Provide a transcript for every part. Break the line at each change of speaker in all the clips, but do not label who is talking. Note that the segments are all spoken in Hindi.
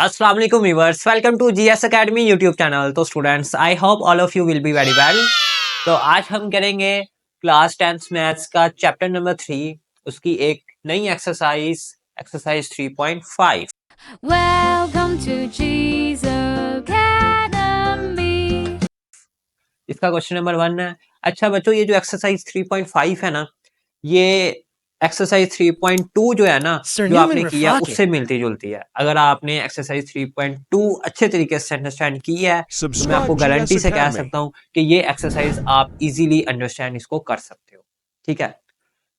अस्सलाम वालेकुम viewers, welcome to GS academy YouTube channel. तो students, I hope all of you will be very well. तो आज हम करेंगे क्लास 10 मैथ्स का चैप्टर नंबर 3, उसकी एक नई exercise 3.5।
Welcome to G's Academy.
इसका क्वेश्चन नंबर 1 है। अच्छा बच्चों, ये जो एक्सरसाइज 3.5 है ना, ये एक्सरसाइज 3.2 जो है ना, जो आपने किया उससे मिलती जुलती है। अगर आपने एक्सरसाइज 3.2 अच्छे तरीके से अंडरस्टैंड की है तो मैं आपको गारंटी से कह सकता हूँ कि ये एक्सरसाइज आप इजीली अंडरस्टैंड इसको कर सकते हो। ठीक है,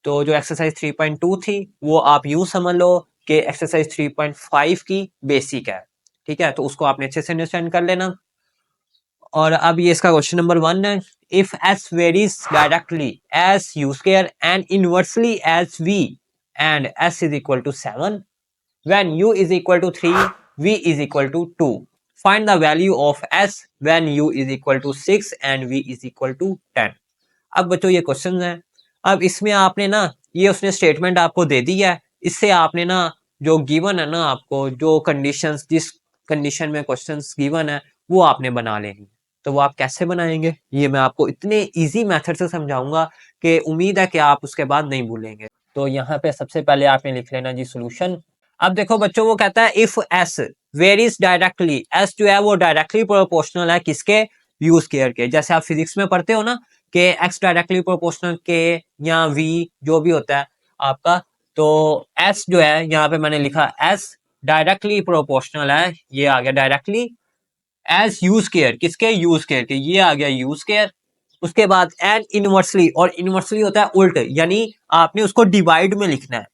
तो जो एक्सरसाइज 3.2 थी वो आप यूं समझ लो कि एक्सरसाइज 3.5 की बेसिक है। ठीक है, तो उसको आपने अच्छे से अंडरस्टैंड कर लेना। और अब ये इसका क्वेश्चन नंबर 1 है। If s varies directly as u square and inversely as v and s is equal to 7 when u is equal to 3 v is equal to 2, find the value of s when u is equal to 6 and v is equal to 10। अब बच्चों ये क्वेश्चन है। अब इसमें आपने ना, ये उसने स्टेटमेंट आपको दे दी है, इससे आपने ना जो गिवन है ना, आपको जो कंडीशंस, जिस कंडीशन में क्वेश्चंस गिवन है वो आपने बना लेनी। तो वो आप कैसे बनाएंगे ये मैं आपको इतने इजी मेथड से समझाऊंगा कि उम्मीद है कि आप उसके बाद नहीं भूलेंगे। तो यहाँ पे सबसे पहले आपने लिख लेना जी सोल्यूशन। अब देखो बच्चों, वो कहता है if S varies directly, S जो है वो डायरेक्टली प्रोपोर्शनल है किसके, यू स्क्वायर के। जैसे आप फिजिक्स में पढ़ते हो ना कि एक्स डायरेक्टली प्रोपोर्शनल के या वी जो भी होता है आपका, तो एस जो है यहाँ पे मैंने लिखा एस डायरेक्टली प्रोपोर्शनल है, ये आ गया डायरेक्टली एज यू स्क्वायर, किसके, यू स्क्वायर के, ये आ गया यू स्क्वायर। उसके बाद एंड इनवर्सली, और इनवर्सली होता है उल्ट, यानी आपने उसको डिवाइड में लिखना है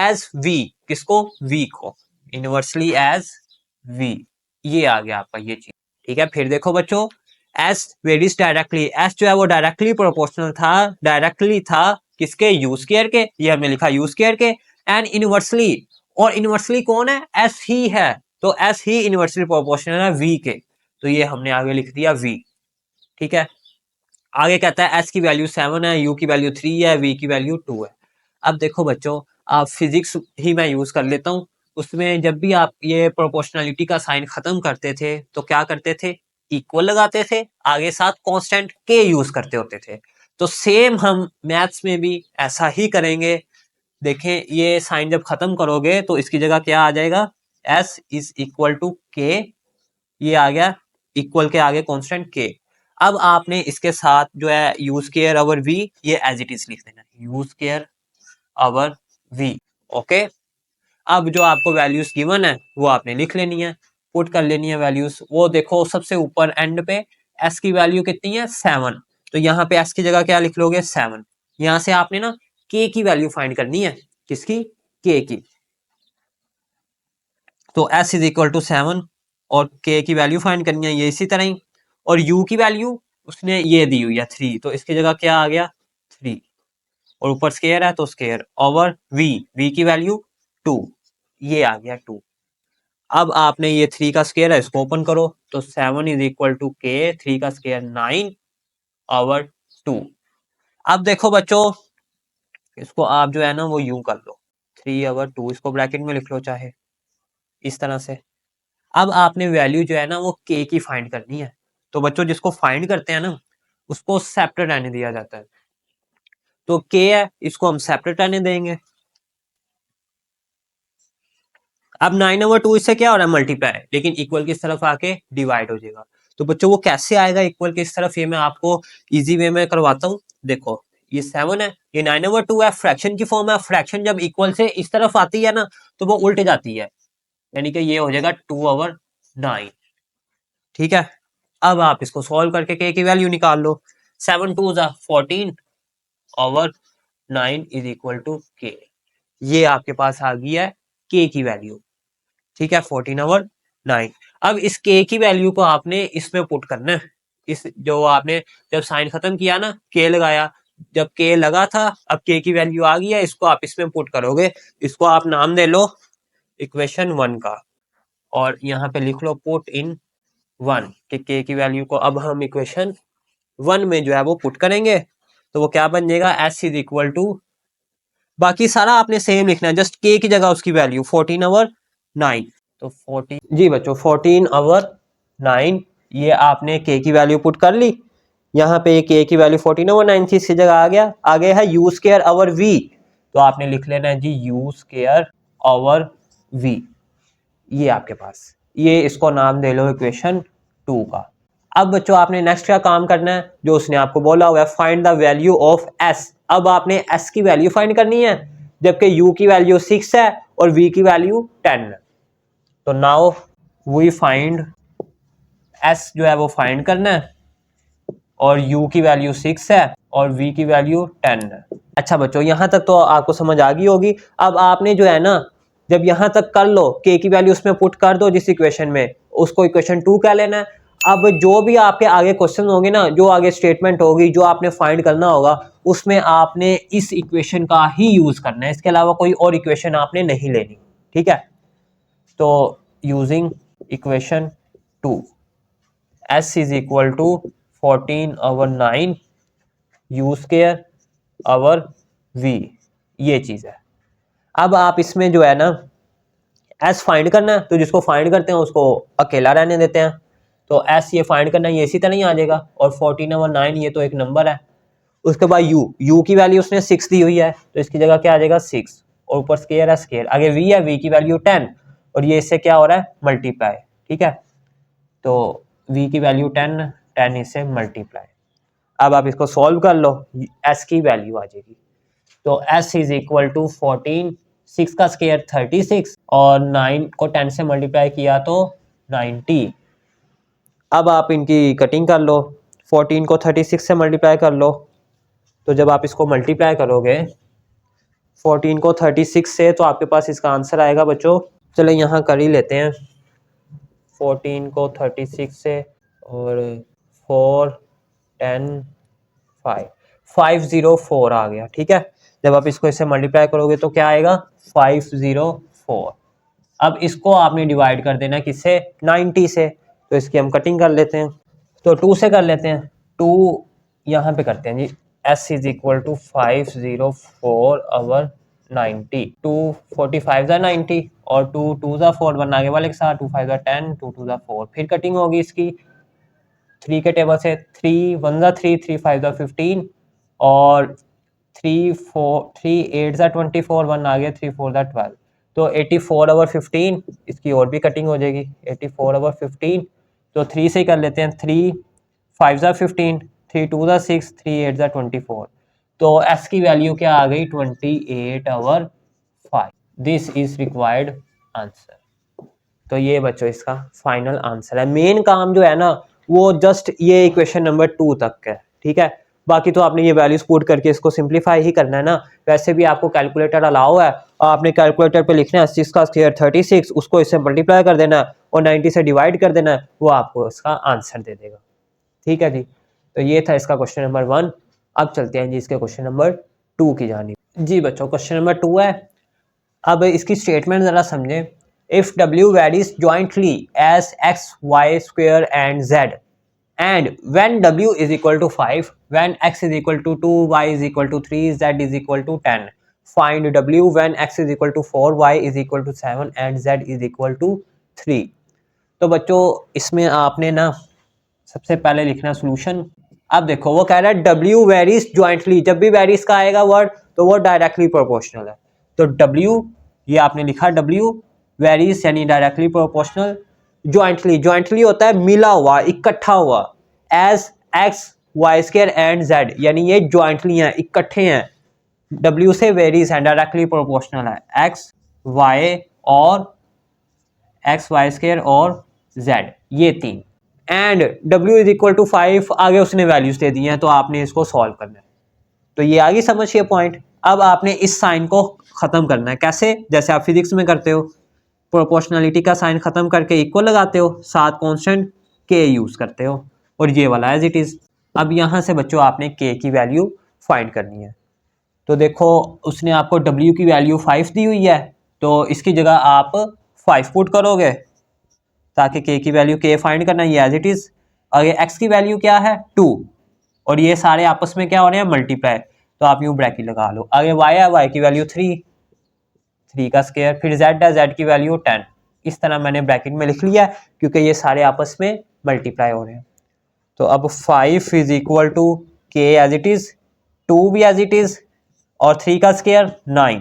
एज वी, किसको, वी को, इनवर्सली एज वी, ये आ गया आपका ये चीज। ठीक है, फिर देखो बच्चों, एस वेरीज डायरेक्टली, एस जो है वो डायरेक्टली प्रोपोर्शनल था, डायरेक्टली था किसके, यू स्क्वायर के, ये हमने लिखा यू स्क्वायर के। एंड इनवर्सली, और इनवर्सली कौन है, एस ही है, तो एस ही इनवर्सली प्रोपोर्शनल है वी के, तो ये हमने आगे लिख दिया वी। ठीक है, आगे कहता है एस की वैल्यू 7 है, यू की वैल्यू 3 है, वी की वैल्यू 2 है। अब देखो बच्चों, आप फिजिक्स ही मैं यूज कर लेता हूँ, उसमें जब भी आप ये प्रोपोर्शनलिटी का साइन खत्म करते थे तो क्या करते थे, इक्वल लगाते थे, आगे साथ कांस्टेंट के यूज करते होते थे। तो सेम हम मैथ्स में भी ऐसा ही करेंगे। देखें, ये साइन जब खत्म करोगे तो इसकी जगह क्या आ जाएगा, एस इज इक्वल टू के, ये आ गया इक्वल के आगे कांस्टेंट के। अब आपने इसके साथ जो है यू स्क्वायर ओवर वी, ये एज इट इज लिख देना, u square over v. Okay, अब जो आपको वैल्यूज गिवन है वो आपने लिख लेनी है, पुट कर लेनी है वैल्यूज। वो देखो सबसे ऊपर एंड पे एस की वैल्यू कितनी है, 7, तो यहाँ पे एस की जगह क्या लिख लोगे, 7। यहाँ से आपने ना के की वैल्यू फाइंड करनी है, किसकी, के की। तो एस इज इक्वल टू 7 और के की वैल्यू फाइंड करनी है, ये इसी तरह ही। और यू की वैल्यू उसने ये दी हुई है 3, तो इसकी जगह क्या आ गया, 3, और ऊपर स्केयर है तो स्केयर ओवर वी, वी की वैल्यू 2, ये आ गया 2। अब आपने ये 3 का स्केयर है, इसको ओपन करो, तो 7 इज इक्वल टू के, 3 का स्केयर 9 ओवर 2। अब देखो बच्चों, इसको आप जो है ना वो यूं कर लो, 3 ओवर 2, इसको ब्रैकेट में लिख लो चाहे इस तरह से। अब आपने वैल्यू जो है ना वो के की फाइंड करनी है। तो बच्चों, जिसको फाइंड करते हैं ना उसको सेपरेट रहने दिया जाता है, तो के है, इसको हम सेपरेट रहने देंगे। अब 9 ओवर 2 इससे क्या हो रहा है, मल्टीप्लाई, लेकिन इक्वल की तरफ आके डिवाइड हो जाएगा। तो बच्चों वो कैसे आएगा इक्वल की इस तरफ, ये मैं आपको इजी वे में करवाता हूँ। देखो, ये 7 है, ये 9 ओवर 2 है, फ्रैक्शन की फॉर्म है। फ्रैक्शन जब इक्वल से इस तरफ आती है ना तो वो उल्ट जाती है, यानी कि ये हो जाएगा 2 ओवर 9। ठीक है, अब आप इसको सॉल्व करके के की वैल्यू निकाल लो। 7 2 जा 14 ओवर 9 इज इक्वल टू के, ये आपके पास आ गई है के की वैल्यू। ठीक है, 14 ओवर 9। अब इस के की वैल्यू को आपने इसमें पुट करना है, इस जो आपने जब साइन खत्म किया ना, के लगाया, जब के लगा था, अब के की वैल्यू आ गई है, इसको आप इसमें पुट करोगे। इसको आप नाम दे लो इक्वेशन 1 का, और यहाँ पे लिख लो पुट इन 1 के की वैल्यू को अब हम इक्वेशन 1 में जो है वो पुट करेंगे। तो वो क्या बन जाएगा, एस इज इक्वल टू, बाकी सारा आपने सेम लिखना है, जस्ट के की जगह उसकी वैल्यू 14 ओवर 9। तो 14 जी बच्चों 14 ओवर 9 ये आपने k की वैल्यू पुट कर ली। यहाँ पे k की वैल्यू 14 ओवर 9 थी, इसकी जगह आ गया। आगे है u स्क्वायर ओवर v, तो आपने लिख लेना है जी u स्क्वायर ओवर v। ये आपके पास, ये इसको नाम दे लो इक्वेशन 2 का। अब बच्चों आपने नेक्स्ट क्या काम करना है, जो उसने आपको बोला हुआ है find the value of s। अब आपने s की वैल्यू फाइंड करनी है, जबकि u की वैल्यू 6 है और v की वैल्यू 10 है। तो नाउ वी फाइंड s जो है वो फाइंड करना है, और u की वैल्यू 6 है और v की वैल्यू 10 है। अच्छा बच्चों यहां तक तो आपको समझ आ गई होगी। अब आपने जो है ना, जब यहां तक कर लो k की वैल्यू उसमें पुट कर दो जिस इक्वेशन में, उसको इक्वेशन 2 कह लेना है। अब जो भी आपके आगे क्वेश्चन होंगे ना, जो आगे स्टेटमेंट होगी, जो आपने फाइंड करना होगा, उसमें आपने इस इक्वेशन का ही यूज करना है, इसके अलावा कोई और इक्वेशन आपने नहीं लेनी, ठीक है। तो using equation 2 s is equal to 14 over 9 u square over v, ये चीज है। अब आप इसमें जो है ना s फाइंड करना है, तो जिसको फाइंड करते हैं उसको अकेला रहने देते हैं। तो s ये फाइंड करना है, ये इसी तरह ही आ जाएगा, और 14 ओवर 9 ये तो एक नंबर है। उसके बाद u की वैल्यू उसने 6 दी हुई है, तो इसकी जगह क्या आ जाएगा 6, और ऊपर स्क्वायर है स्क्वायर, आगे v है, v की वैल्यू 10, और ये इससे क्या हो रहा है मल्टीप्लाई, ठीक है। तो v की वैल्यू 10 इससे मल्टीप्लाई। अब आप इसको सॉल्व कर लो, s की वैल्यू आ जाएगी। तो s इज इक्वल टू 14, 6 का स्क्वायर 36, और 9 को 10 से मल्टीप्लाई किया तो 90। अब आप इनकी कटिंग कर लो, 14 को 36 से मल्टीप्लाई कर लो। तो जब आप इसको मल्टीप्लाई करोगे 14 को 36 से, तो आपके पास इसका आंसर आएगा बच्चों, चलो यहाँ कर ही लेते हैं, 14 को 36 से और 4 10 5 504 आ गया, ठीक है। जब आप इसको इससे मल्टीप्लाई करोगे तो क्या आएगा 504। अब इसको आपने डिवाइड कर देना किससे 90 से, तो इसकी हम कटिंग कर लेते हैं। तो 2 से कर लेते हैं, 2 यहाँ पे करते हैं जी, s is equal to 504 over 90, 2 45 ज़ा 90, और 2 2 ज़ा 4 1 आगे वाले के साथ, 2 5 ज़ा 10, 2 2 ज़ा 4। फिर कटिंग होगी इसकी 3 के टेबल से, 3 1 ज़ा 3, 3 5 ज़ा 15, और 3 8 ज़ा 24, 1 आ गया, 3 4 ज़ा 12। तो 84 ओवर 15, इसकी और भी कटिंग हो जाएगी, 84 ओवर 15। तो 3 से ही कर लेते हैं, 3 5 ज़ा 15, 3 2 ज़ा 6, 3 8 ज़ा 24। तो s की वैल्यू क्या आ गई 28 over 5। This is required answer. तो ये बच्चों इसका फाइनल आंसर है। मेन काम जो है ना वो जस्ट ये इक्वेशन नंबर 2 तक है, ठीक है। बाकी तो आपने ये वैल्यूज पुट करके इसको सिंप्लीफाई ही करना है ना। वैसे भी आपको कैलकुलेटर अलाउ है, आपने कैलकुलेटर पे लिखना है 6 का स्क्वायर 36, उसको इससे मल्टीप्लाई कर देना है और 90 से डिवाइड कर देना है, वो आपको इसका आंसर दे देगा, ठीक है जी। तो ये था इसका क्वेश्चन नंबर 1। अब चलते हैं जी इसके क्वेश्चन नंबर 2 की जानिब। जी बच्चों क्वेश्चन नंबर 2 है। अब इसकी स्टेटमेंट जरा समझें। If w varies jointly as x, y square and z, and when w is equal to 5, when x is equal to 2, y is equal to 3, z is equal to 10, find w when x is equal to 4, y is equal to 7 and z is equal to 3। तो बच्चों इसमें आपने ना सबसे पहले लिखना सोल्यूशन। अब देखो वो कह रहा है w वेरीज ज्वाइंटली, जब भी वेरीज का आएगा वर्ड तो वो डायरेक्टली प्रोपोर्शनल है। तो w ये आपने लिखा w वेरीज यानी डायरेक्टली प्रोपोर्शनल, ज्वाइंटली ज्वाइंटली होता है मिला हुआ इकट्ठा हुआ, as x y square and z यानी ये ज्वाइंटली हैं इकट्ठे हैं, w से वेरीज हैं डायरेक्टली प्रोपोर्शनल है, x y स्क्वायर और z ये तीन, and w is equal to 5 आगे उसने वैल्यूज दे दी हैं, तो आपने इसको सॉल्व करना है। तो ये आगे समझिए पॉइंट। अब आपने इस साइन को खत्म करना है, कैसे, जैसे आप फिजिक्स में करते हो, प्रोपोर्शनलिटी का साइन खत्म करके इक्वल लगाते हो, साथ कांस्टेंट k यूज करते हो, और ये वाला एज इट इज। अब यहां से बच्चों आपने k की वैल्यू फाइंड करनी है। तो देखो उसने आपको w की वैल्यू 5 दी हुई है, तो इसकी जगह आप 5 पुट करोगे ताकि k की वैल्यू k फाइंड करना, ये एज इट इज। आगे x की वैल्यू क्या है 2, और ये सारे आपस में क्या हो रहे हैं मल्टीप्लाई, तो आप यूं ब्रैकेट लगा लो। आगे y है, y की वैल्यू 3 का स्क्वायर, फिर z है, z की वैल्यू 10, इस तरह मैंने ब्रैकेट में लिख लिया क्योंकि ये सारे आपस में मल्टीप्लाई हो रहे हैं। तो अब 5 इज इक्वल टू के एज इट इज़, 2 भी एज इट इज़, और 3 का स्क्वायर 9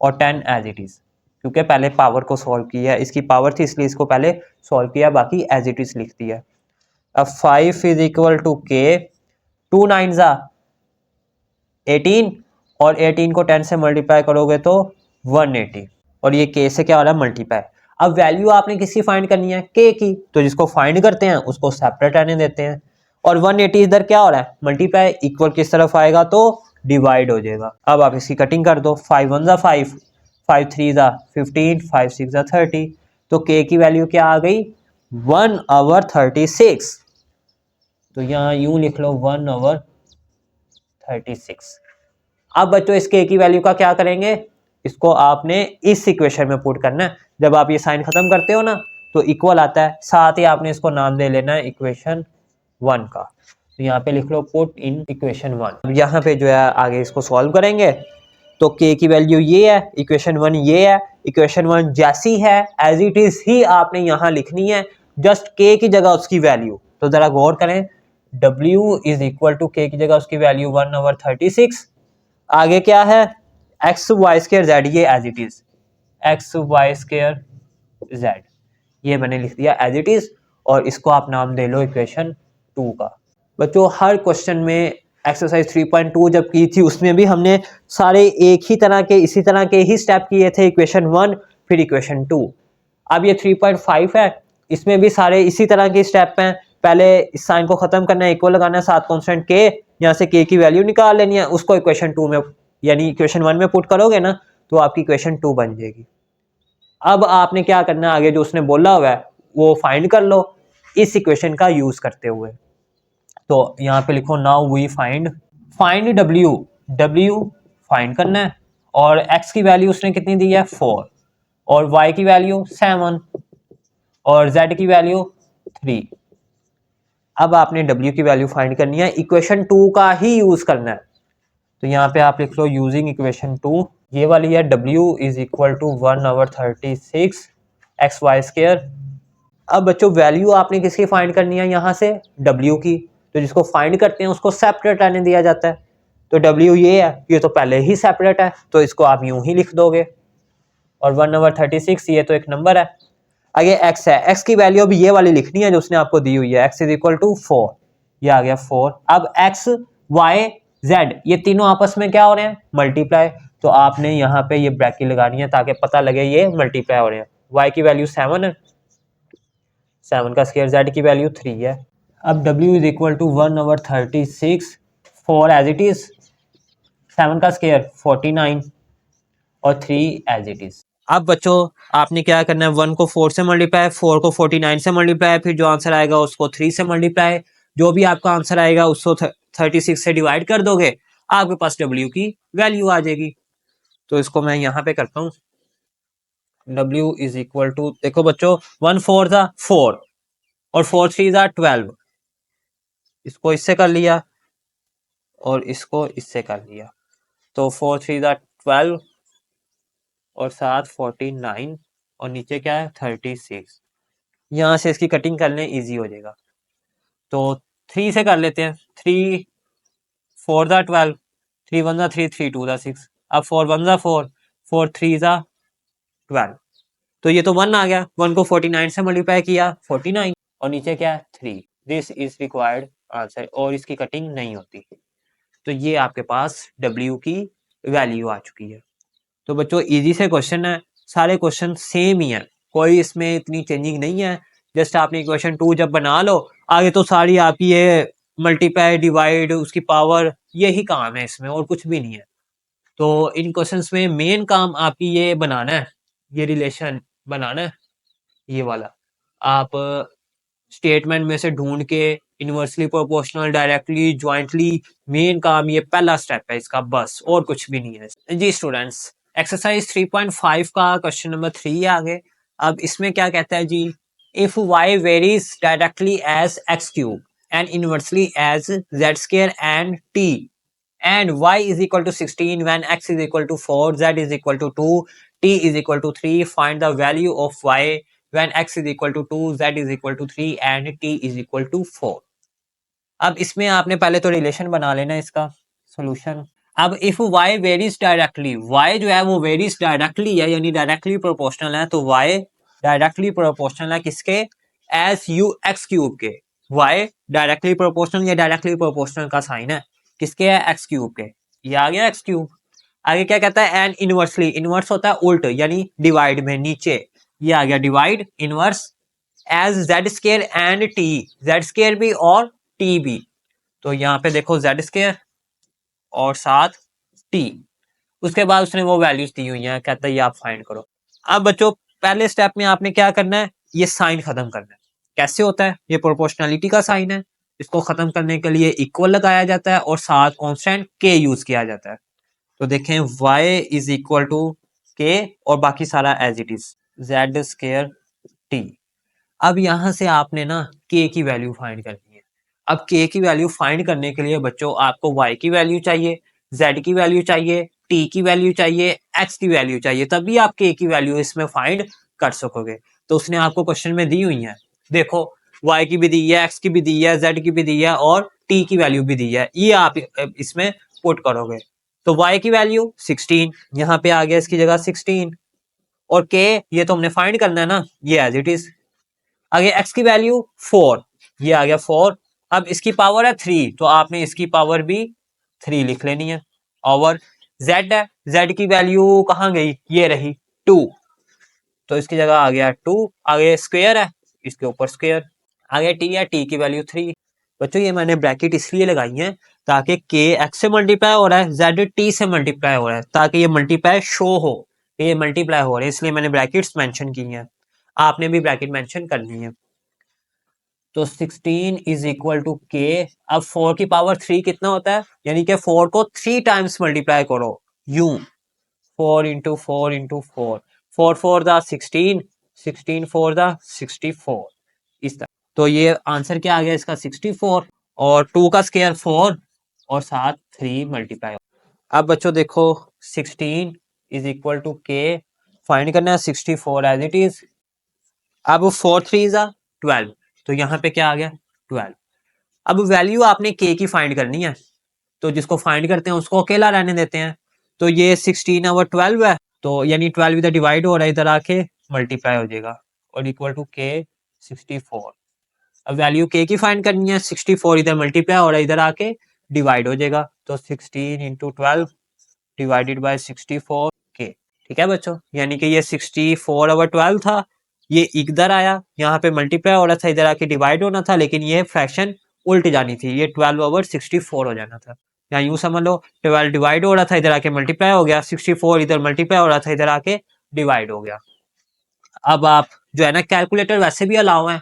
और 10 एज इट इज़, क्योंकि पहले पावर को सॉल्व किया है, इसकी पावर थी इसलिए इसको पहले सॉल्व किया, बाकी एज इट इज़ लिख दिया। अब 5 इज इक्वल टू के, 2 9 ज़ा 18 और 18 को 10 से मल्टीप्लाई करोगे तो 180 और ये के से क्या हो रहा है मल्टीप्लाई। अब वैल्यू आपने किसकी फाइंड करनी है, के की, तो जिसको फाइंड करते हैं उसको सेपरेट रहने देते हैं। और 180 इधर क्या हो रहा है मल्टीप्लाई, इक्वल किस तरफ आएगा तो डिवाइड हो जाएगा। अब आप इसकी कटिंग कर दो, 5 1 ज़ा 5, 5 3 ज़ा 15, 5 6 ज़ा 30, तो के की वैल्यू क्या आ गई 1/36। तो यहाँ यूं लिख लो 1/36। अब बच्चों इस के की वैल्यू का क्या करेंगे, इसको आपने इस इक्वेशन में पुट करना है। जब आप ये साइन खत्म करते हो ना तो इक्वल आता है, साथ ही आपने इसको नाम दे लेना है इक्वेशन 1 का। तो यहाँ पे लिख लो पुट इन इक्वेशन 1। अब यहाँ पे जो है आगे इसको सॉल्व करेंगे तो के की वैल्यू ये है, इक्वेशन 1 ये है, इक्वेशन 1 जैसी है एज इट इज ही आपने यहाँ लिखनी है, जस्ट के की जगह उसकी वैल्यू। तो जरा गौर करें, W इज इक्वल टू के की जगह उसकी वैल्यू 1/36, आगे क्या है एक्स वाई स्क्वायर जेड, ये as it is x y square z, ये मैंने लिख दिया एज इट इज, और इसको आप नाम दे लो इक्वेशन 2 का। बच्चों हर क्वेश्चन में एक्सरसाइज 3.2 जब की थी उसमें भी हमने सारे एक ही तरह के इसी तरह के ही स्टेप किए थे, इक्वेशन 1 फिर इक्वेशन 2। अब ये 3.5 है, इसमें भी सारे इसी तरह के स्टेप हैं। पहले इस साइन को खत्म करना है, इक्वल लगाना है, साथ कांस्टेंट के, यहाँ से के की वैल्यू निकाल लेनी है, उसको इक्वेशन 2 में यानी इक्वेशन 1 में पुट करोगे ना तो आपकी इक्वेशन 2 बन जाएगी। अब आपने क्या करना है, आगे जो उसने बोला हुआ है वो फाइंड कर लो इस इक्वेशन का यूज करते हुए। तो यहाँ पे लिखो now we find W, W find करना है, और x की वैल्यू उसने कितनी दी है 4, और y की वैल्यू 7, और z की वैल्यू 3। अब आपने W की वैल्यू फाइंड करनी है, इक्वेशन 2 का ही यूज करना है। तो यहाँ पे आप लिख लो यूजिंग इक्वेशन 2, ये वाली है W is equal to 1/36 x y square. अब बच्चों वैल्यू आपने किसकी फाइंड करनी है, यहाँ से W की, तो जिसको फाइंड करते हैं उसको सेपरेट रहने दिया जाता है। तो W ये है, ये तो पहले ही सेपरेट है तो इसको आप यूं ही लिख दोगे, और 1/36 ये तो एक नंबर है। आगे x है, x की वैल्यू अभी ये वाली लिखनी है जो उसने आपको दी हुई है, x इज इक्वल टू 4, ये आ गया 4। अब x y z ये तीनों आपस में क्या हो रहे हैं मल्टीप्लाई, तो आपने यहाँ पे ये ब्रैकेट लगानी है ताकि पता लगे ये मल्टीप्लाई हो रहे हैं। y की वैल्यू 7 है, 7 का स्क्वायर, z की वैल्यू 3 है। अब w is equal to 1/36, 4 as it is, 7 का स्क्वायर 49 और 3 एज इट इज। अब बच्चों आपने क्या करना है, 1 को 4 से मल्टीप्लाई, 4 को 49 से मल्टीप्लाई, फिर जो आंसर आएगा उसको 3 से मल्टीप्लाई, जो भी आपका आंसर आएगा उसको 36 से डिवाइड कर दोगे, आपके पास W की वैल्यू आ जाएगी। तो इसको मैं यहाँ पे करता हूँ, W इज इक्वल टू, देखो बच्चों 1 4 ज़ा 4 और 4 3 ज़ा 12, इसको इससे कर लिया और इसको इससे कर लिया, तो 4 3 ज़ा 12 और साथ 49 और नीचे क्या है 36। यहाँ से इसकी कटिंग करने इजी हो जाएगा, तो 3 से कर लेते हैं, 3 4 ज़ा 12, 3 1 ज़ा 3, 3 2 ज़ा 6, अब 4 1 ज़ा 4, 4 3 ज़ा 12, तो ये तो 1 आ गया, 1 को 49 से मल्टीप्लाई किया 49 और नीचे क्या है 3, दिस इज रिक्वायर्ड आंसर, और इसकी कटिंग नहीं होती। तो ये आपके पास W की वैल्यू आ चुकी है। तो बच्चों इजी से क्वेश्चन है, सारे क्वेश्चन सेम ही है, कोई इसमें इतनी चेंजिंग नहीं है। जस्ट आपने इक्वेशन 2 जब बना लो, आगे तो सारी आपकी ये मल्टीप्लाई डिवाइड उसकी पावर यही काम है इसमें, और कुछ भी नहीं है। तो इन क्वेश्चंस में मेन काम आपकी ये बनाना है, ये रिलेशन बनाना है, ये वाला आप स्टेटमेंट में से ढूंढ के inversely proportional, directly, jointly, main काम ये पहला स्टेप है इसका, बस और कुछ भी नहीं है जी। स्टूडेंट्स एक्सरसाइज 3.5 का क्वेश्चन नंबर 3 आगे। अब इसमें क्या कहता है जी, if y varies directly as x cube and inversely as z square and t and y is equal to 16 when x is equal to 4, z is equal to 2, t is equal to 3, find the value of y when x is equal to 2, z is equal to 3 and t is equal to 4। अब इसमें आपने पहले तो रिलेशन बना लेना इसका सॉल्यूशन। अब if y varies directly, y जो है वो वेरीज डायरेक्टली है यानी डायरेक्टली प्रोपोर्शनल है, तो y डायरेक्टली प्रोपोर्शनल है किसके, एस यू एक्स क्यूब के। y डायरेक्टली प्रोपोर्शनल या डायरेक्टली प्रोपोर्शनल का साइन है किसके है, एक्स क्यूब के। ये आ गया एक्स क्यूब। आगे क्या कहता है, एन इनवर्सली, इनवर्स होता है उल्ट यानी डिवाइड में नीचे, ये आ गया divide inverse as z square and t, z square भी और टी भी। तो यहाँ पे देखो जेड स्केयर और साथ टी, उसके बाद उसने वो वैल्यूज दी हुई हैं, कहता है ये आप फाइंड करो। अब बच्चों पहले स्टेप में आपने क्या करना है, ये साइन खत्म करना है। कैसे होता है, ये प्रोपोर्शनलिटी का साइन है, इसको खत्म करने के लिए इक्वल लगाया जाता है और साथ कांस्टेंट के यूज किया जाता है। तो देखें y इज इक्वल टू के और बाकी सारा as it is z square t. अब यहां से आपने ना k की वैल्यू फाइंड करनी है। अब k की वैल्यू फाइंड करने के लिए बच्चों आपको y की वैल्यू चाहिए, z की वैल्यू चाहिए, t की वैल्यू चाहिए, x की वैल्यू चाहिए, तभी आप k की वैल्यू इसमें फाइंड कर सकोगे। तो उसने आपको क्वेश्चन में दी हुई है, देखो y की भी दी है, x की भी दी है, z की भी दी है और t की वैल्यू भी दी है, ये आप इसमें पुट करोगे। तो y की वैल्यू 16 यहाँ पे आ गया इसकी जगह 16 और k ये तो हमने फाइंड करना है ना, ये एज इट इज। आगे x की वैल्यू 4, ये आ गया 4। अब इसकी पावर है 3 तो आपने इसकी पावर भी 3 लिख लेनी है। और z है, z की वैल्यू कहाँ गई, ये रही 2, तो इसकी जगह आ गया 2। आगे स्क्वायर है, इसके ऊपर स्क्वायर। आगे t है, t की वैल्यू 3। बच्चों ये मैंने ब्रैकेट इसलिए लगाई है ताकि k x से मल्टीप्लाई हो रहा है, z t से मल्टीप्लाई हो रहा है, ताकि ये मल्टीप्लाई शो हो, ये मल्टीप्लाई हो रहे हैं, इसलिए मैंने ब्रैकेट्स मेंशन की हैं। आपने भी ब्रैकेट मेंशन करनी है। तो 16 इज इक्वल टू के। अब 4 की पावर 3 कितना होता है, यानी कि 4 को 3 टाइम्स मल्टीप्लाई करो यूं, 4 इंटू 4 इंटू 4, 4 4 दा 16, 16 4 दा 64, इस तरह। तो ये आंसर क्या आ गया इसका 64 और 2 का स्क्वायर 4 और साथ 3 मल्टीप्लाई। अब बच्चों देखो 16 इज इक्वल टू के, फाइंड करना है 64 एज इट इज। अब 4 3 जा 12, तो यहाँ पे क्या आ गया 12। अब वैल्यू आपने के की फाइंड करनी है, तो जिसको फाइंड करते हैं उसको अकेला रहने देते हैं। तो ये 16 और 12 है, तो यानी 12 इधर डिवाइड हो रहा है, इधर आके मल्टीप्लाई हो जाएगा और इक्वल टू के 64। अब वैल्यू के की फाइंड करनी है, 64 इधर मल्टीप्लाई हो रहा है, इधर आके डिवाइड हो जाएगा। तो 16 इंटू 12 डिवाइडेड बाय 64 के। ठीक है बच्चों, यानी कि ये 64 ओवर 12 था, ये इधर आया, यहाँ पे मल्टीप्लाई हो रहा था, इधर आके डिवाइड होना था, लेकिन ये फ्रैक्शन उल्ट जानी थी, ये 12 ओवर 64 हो जाना था। या यूं समझ लो 12 डिवाइड हो रहा था, इधर आके मल्टीप्लाई हो गया, 64 इधर मल्टीप्लाई हो रहा था, इधर आके डिवाइड हो गया। अब आप जो है ना कैलकुलेटर वैसे भी अलाउ है,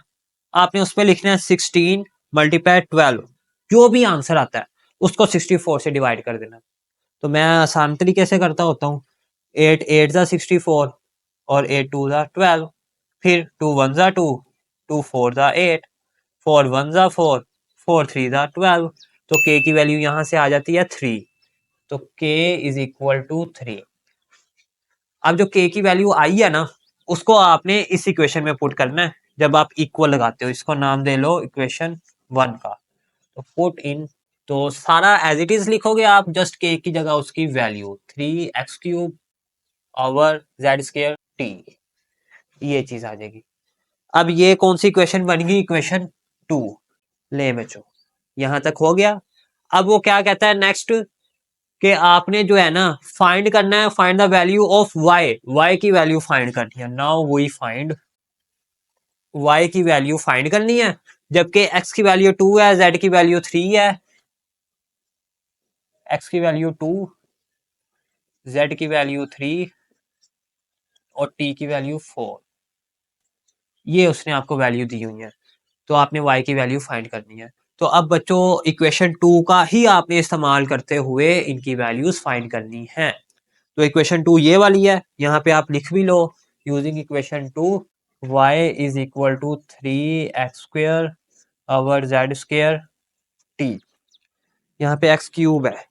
आपने उस पर लिखना है 16 मल्टीप्लाई 12, जो भी आंसर आता है उसको 64 से डिवाइड कर देना। तो मैं आसान तरीके से करता होता हूँ, 8 8 जा 64 और 8 2 जा 12, फिर 2 1 जा 2, 2 4 जा 8, 4 1 जा 4, 4 3 जा 12। तो k की वैल्यू यहाँ से आ जाती है 3, तो k इज इक्वल टू 3। अब जो k की वैल्यू आई है ना, उसको आपने इस इक्वेशन में पुट करना है। जब आप इक्वल लगाते हो, इसको नाम दे लो इक्वेशन 1 का, तो पुट इन, तो सारा एज इट इज लिखोगे आप, जस्ट k की जगह उसकी value 3x³ over z square t, ये चीज आ जाएगी। अब ये कौन सी इक्वेशन बन गई, इक्वेशन 2। ले बच्चों यहां तक हो गया। अब वो क्या कहता है नेक्स्ट, कि आपने जो है ना फाइंड करना है, find the value of y की वैल्यू फाइंड करनी है। नाउ वी फाइंड y की वैल्यू फाइंड करनी है, जबकि x की वैल्यू 2 है, z की वैल्यू 3 है, x की वैल्यू 2, z की वैल्यू 3 और t की वैल्यू 4, ये उसने आपको वैल्यू दी हुई है। तो आपने y की वैल्यू फाइंड करनी है। तो अब बच्चों इक्वेशन 2 का ही आपने इस्तेमाल करते हुए इनकी वैल्यूज फाइंड करनी है। तो इक्वेशन 2 ये वाली है, यहाँ पे आप लिख भी लो, using equation 2 y is equal to 3x² over z² t, यहाँ पे x³ है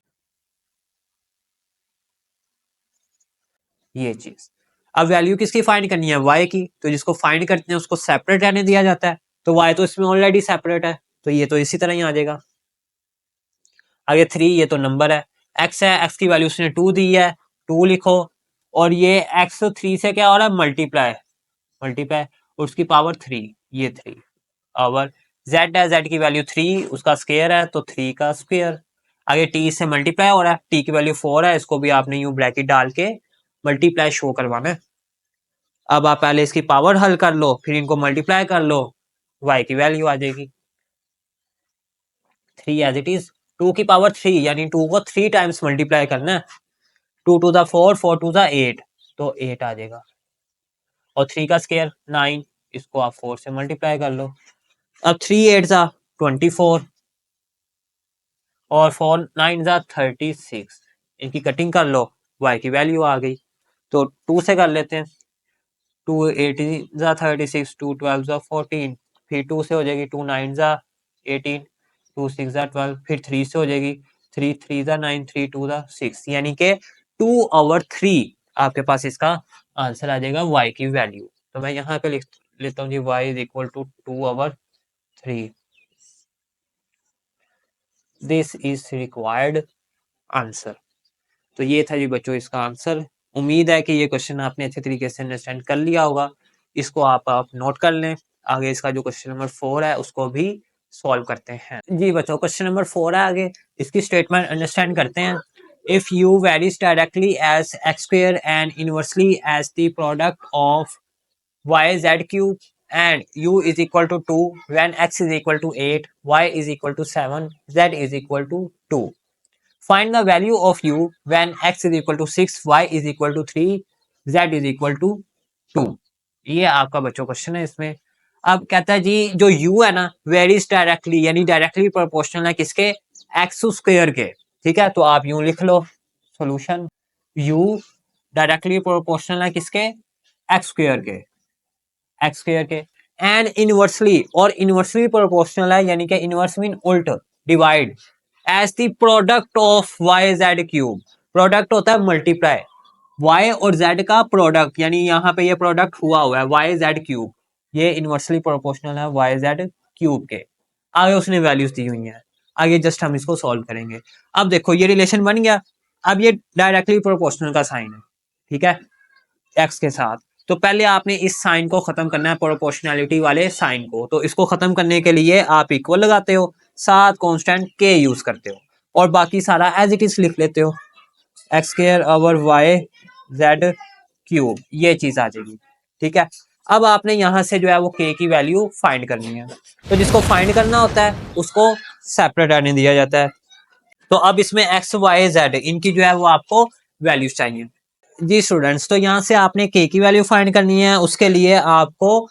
ये चीज। अब वैल्यू किसकी फाइंड करनी है, y की, तो जिसको फाइंड करते हैं उसको सेपरेट रहने दिया जाता है, तो y तो इसमें ऑलरेडी सेपरेट है, तो ये तो इसी तरह ही आ जाएगा। आगे 3, ये तो नंबर है, x है, x की वैल्यू उसने 2 दी है, 2 लिखो, और ये x 3 से क्या हो रहा है, मल्टीप्लाई, और उसकी पावर 3, ये 3 और z है, z की वैल्यू 3, उसका स्क्वायर है तो 3 का स्क्वायर। आगे t से मल्टीप्लाई हो रहा है, t की वैल्यू 4 है, इसको भी आपने यूं ब्रैकेट डाल के मल्टीप्लाई शो करवाना है। अब आप पहले इसकी पावर हल कर लो, फिर इनको मल्टीप्लाई कर लो, y की वैल्यू आ जाएगी 3 एज इट इज, 2 की पावर 3 यानी 2 को 3 टाइम्स मल्टीप्लाई करना है, 2 टू द 4, 4 टू द 8, तो 8 आ जाएगा, और 3 का स्क्वायर 9, इसको आप 4 से मल्टीप्लाई कर लो। अब 3 8 जा 24 और 4 9 जा 36, इनकी कटिंग कर लो, y की वैल्यू आ गई। तो 2 से कर लेते हैं, 2 8 जा 36, 2 12 जा 14, फिर 2 से हो जाएगी, 2 9 जा 18, 2 6 जा 12, फिर 3 से हो जाएगी, 3 3 जा 9, 3 2 जा 6, यानी कि 2/3 आपके पास इसका आंसर आ जाएगा y की वैल्यू। तो मैं यहाँ पे लिख लेता हूँ जी, y is equal to 2/3, this is required answer. तो ये था जी बच्चों इसका आंसर। उम्मीद है कि ये क्वेश्चन आपने अच्छे तरीके से अंडरस्टैंड कर लिया होगा, इसको आप नोट कर लें। आगे इसका जो क्वेश्चन नंबर 4 है उसको भी सॉल्व करते हैं। जी बच्चों क्वेश्चन नंबर 4 है आगे, इसकी स्टेटमेंट अंडरस्टैंड करते हैं। If u varies directly as x square and inversely as the product of y z cube and u is equal to 2 when x is equal to 8, y is equal to 7, z is equal to 2. Find the value of u when x is equal to 6, y is equal to 3, z is equal to 2. ये आपका बच्चों क्वेश्चन है इसमें। अब कहता है जी जो u है ना वेरीज डायरेक्टली यानी डायरेक्टली प्रोपोर्शनल है किसके, एक्स स्क्वायर के, ठीक है। तो आप यूं लिख लो सॉल्यूशन, u डायरेक्टली प्रोपोर्शनल है किसके, एक्स स्क्वायर के, एंड इनवर्सली, और इनवर्सली प्रोपोर्शनल है यानी कि इनवर्स मीन उल्ट, divide as the product of y z cube, product होता है मल्टीप्लाई, y और z का प्रोडक्ट, यानी यहाँ पे ये प्रोडक्ट हुआ हुआ है y z क्यूब, ये इनवर्सली प्रोपोर्शनल है y z क्यूब के। आगे उसने वैल्यूज दी हुई हैं, आगे जस्ट हम इसको सॉल्व करेंगे। अब देखो ये रिलेशन बन गया, अब ये डायरेक्टली प्रोपोर्शनल का साइन है, ठीक है, x के साथ। तो पहले आपने इस साइन को खत्म करना है, प्रोपोर्शनैलिटी वाले साइन को। तो इसको खत्म करने के लिए आप इक्वल लगाते हो, साथ कांस्टेंट k यूज करते हो, और बाकी सारा एज इट इज लिख लेते हो, x square over y z cube, ये चीज आ जाएगी, ठीक है। अब आपने यहाँ से जो है वो k की वैल्यू फाइंड करनी है, तो जिसको फाइंड करना होता है उसको सेपरेट रहने दिया जाता है। तो अब इसमें x y z इनकी जो है वो आपको वैल्यूज चाहिए। जी स्टूडेंट्स, तो यहाँ से आपने k की वैल्यू फाइंड करनी है, उसके लिए आपको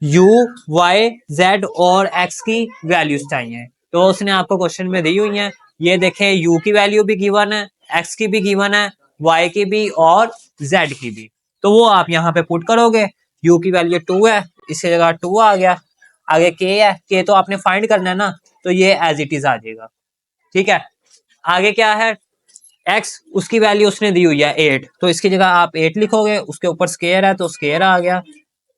u y z और x की वैल्यूज चाहिए। तो उसने आपको क्वेश्चन में दी हुई है, ये देखें u की वैल्यू भी गिवन है, x की भी गिवन है, y की भी और z की भी। तो वो आप यहाँ पे पुट करोगे, u की वैल्यू 2 है, इसी जगह 2 आ गया, आगे k है, k तो आपने फाइंड करना है ना, तो ये एज इट इज आ जाएगा, ठीक है। आगे क्या है, x उसकी वैल्यू उसने दी हुई है 8, तो इसकी जगह आप 8 लिखोगे, उसके ऊपर स्क्वायर है तो स्क्वायर आ गया,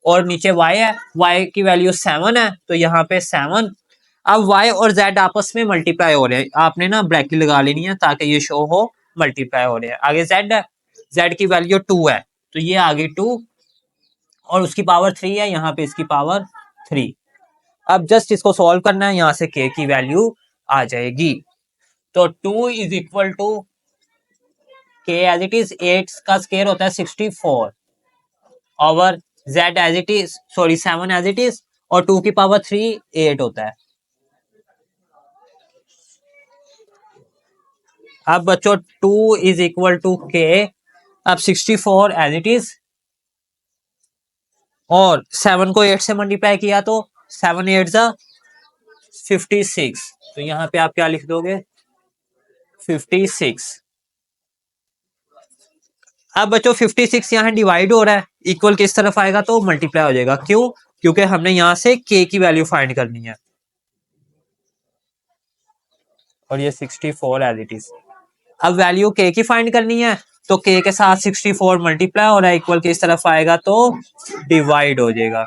और नीचे y है, y की वैल्यू 7 है तो यहाँ पे 7। अब y और z आपस में मल्टीप्लाई हो रहे हैं, आपने ना ब्रैकेट लगा लेनी है ताकि ये शो हो मल्टीप्लाई हो रहे हैं। आगे z है, z की वैल्यू 2 है तो ये आ गई 2, और उसकी पावर 3 है, यहाँ पे इसकी पावर 3। अब जस्ट इसको सॉल्व करना है, यहाँ से k की वैल्यू आ जाएगी। तो 2 is equal to k as it is, 8 का स्क्वायर होता है 64 over z as it is, sorry 7 as it is, और 2 की पावर 3 8 होता है। अब बच्चों 2 इज इक्वल टू k, अब 64 एज इट इज, और 7 को 8 से मल्टीप्लाई किया तो 7 8 जा 56, तो यहाँ पे आप क्या लिख दोगे 56। अब बच्चों 56 यहाँ डिवाइड हो रहा है, इक्वल किस तरफ आएगा तो मल्टीप्लाई हो जाएगा, क्यों, क्योंकि हमने यहाँ से k की वैल्यू फाइंड करनी है, और ये 64 एज इट इज। अब वैल्यू k की फाइंड करनी है, तो k के साथ 64 मल्टीप्लाई हो रहा है, इक्वल के इस तरफ आएगा तो डिवाइड हो जाएगा।